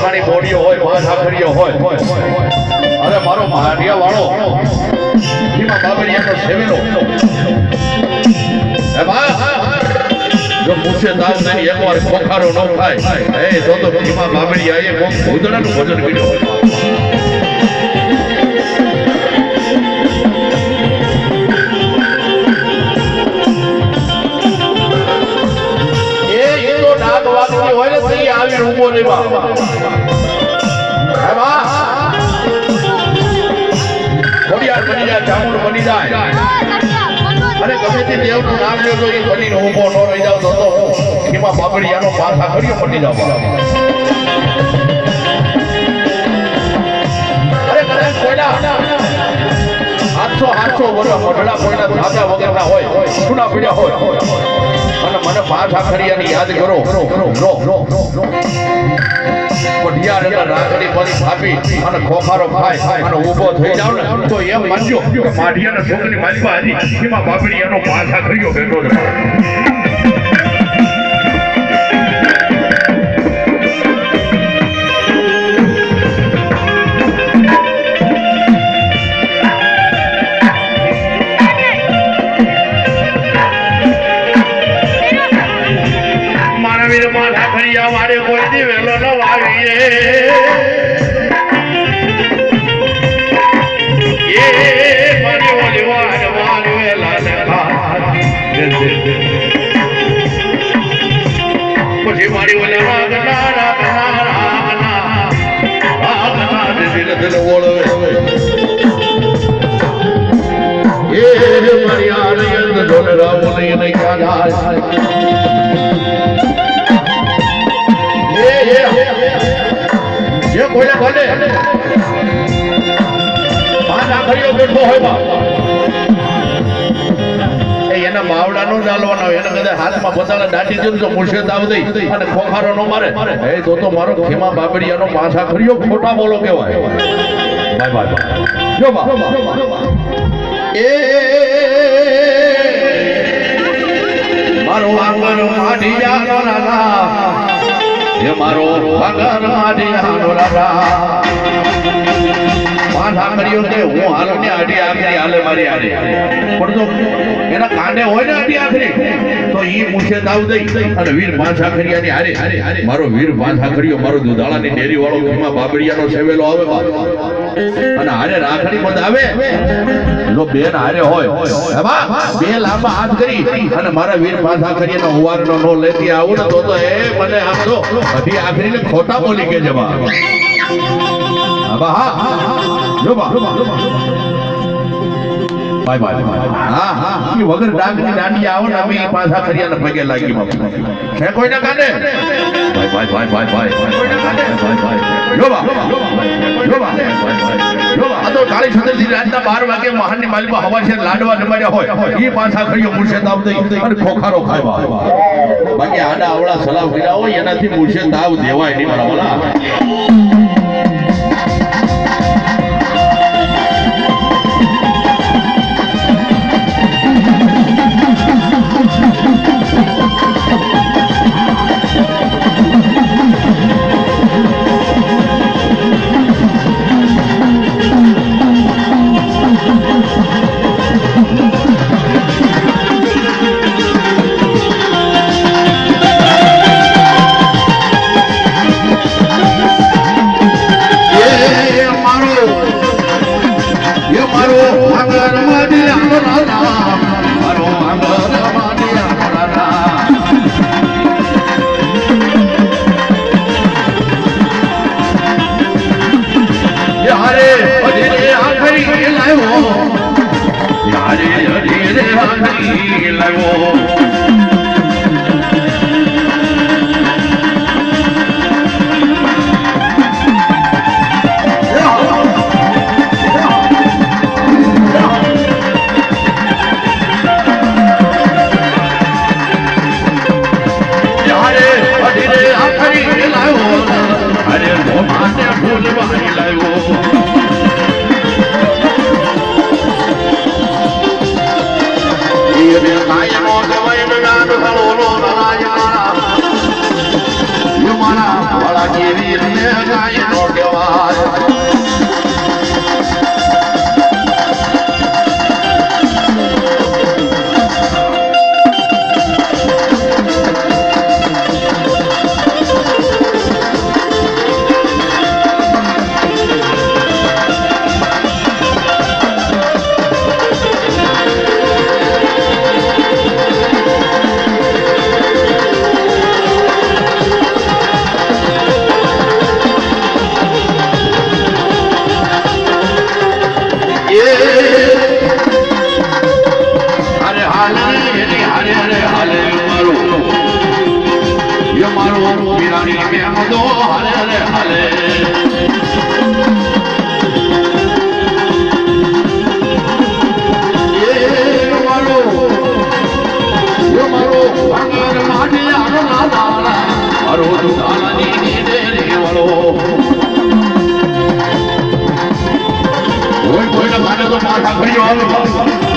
વહાણી બોડીઓ હોય માં ઠાકરીઓ હોય અરે મારો મારિયા વાળો એમાં બાબરિયાનો સેવેલો એ બા જો પૂછે તાવ નહીં એકવાર ખોખારો ન થાય એ તો એમાં બાબરિયાએ કોક ભૂતડાનું ભોજન કર્યું હોય આવી રૂમો ને બાબા ખોડિયાર બની જાય ચામુંડ બની જાય અને ગમે તે દેવનું નામ લ્યો તો એ બનીને ઊભો ન રહી જાવ તો એમાં બાબરિયાનો પાછા કર્યો બની જાવ અરે કદાચ કોઈના 800 વર્ષ મોઢડા કોઈના ધાબળા વગરના હોય સુના પીડ્યા હોય અને મને પાછા ખરિયાની યાદ કરો પઢિયાર એટલે રાખડી પડી ભાપી અને ખોખારો ખાય અને ઊભો થઈ જાવ ને તો એમ માનજો કે માઢિયાના છોકરી માલપા હતી એમાં બાબરિયાનો પાછા ખરિયો બેઠો છે મારે કોઈ દી વેલો ન વાવીએ એ મારી ઓલી વાડ વેલા ને પછી મારી ઓલા વાગના ધીરે ધીરે ઓળવે એ મારી આનંદ ઢોલરા બોલે નહીં ક્યાં જે કોઈને ભલે પાછા ખરીયો બેઠો હોય બા એના માવડાનો ચાલવાનો એને કદાચ હાથમાં પોતાના દાટી દીધું તો મુર્શિદ આવ દઈ અને ખોખારો નો મારે એ તો મારો ખેમા બાબરિયાનો પાછા ખરીયો ખોટા બોલો કહેવાય બાય બાય જો બા એ મારો આંગણ માઢિયાનો રાજા એ મારો આંગણ માઢિયાનો રાજા પાછા કર્યો કે હું હાલો ને આડી આખરી હાલે મારી આડે પણ તો એના કાંડે હોય ને આડી આખરી તો ઈ મુર્શિદ આવ દઈ અને વીર પાછા કર્યાની હારે મારો વીર પાછા કર્યો મારો દુધાળાની ડેરી વાળો ભીમા બાબરિયાનો સેવેલો આવે અને હારે રાખડી બંધ આવે જો બેન હારે હોય બે લાંબા હાથ કરી અને મારા વીર પાછા કરીને હુવારનો નો લેતી આવું ને તો એ મને આમ તો અઢી આખરીને ખોટા બોલી કે જવા જો બા બાય બાય હા ઈ વગર ડાકની દાંડી આવો ને અમે પાછા ખરિયાને પગે લાગી બાપુ છે કોઈના કાને બાય કોઈના કાને બાય જો બા આ તો કાળી છત્રજી રાતના 12 વાગે મહાનની માલિકા હવા છે લાડવા જમાડ્યા હોય ઈ પાછા ખરિયો મુર્શિદ આવ દઈ અને ખોખારો ખાવા બાકી આડા આવડા સલાહ કર્યા હોય એનાથી મુર્શિદ આવ દેવાય નહીં મારા વાલા વીરને કાંઈ નો કહેવાય કોઈ કોઈના માને તો માથા ખરી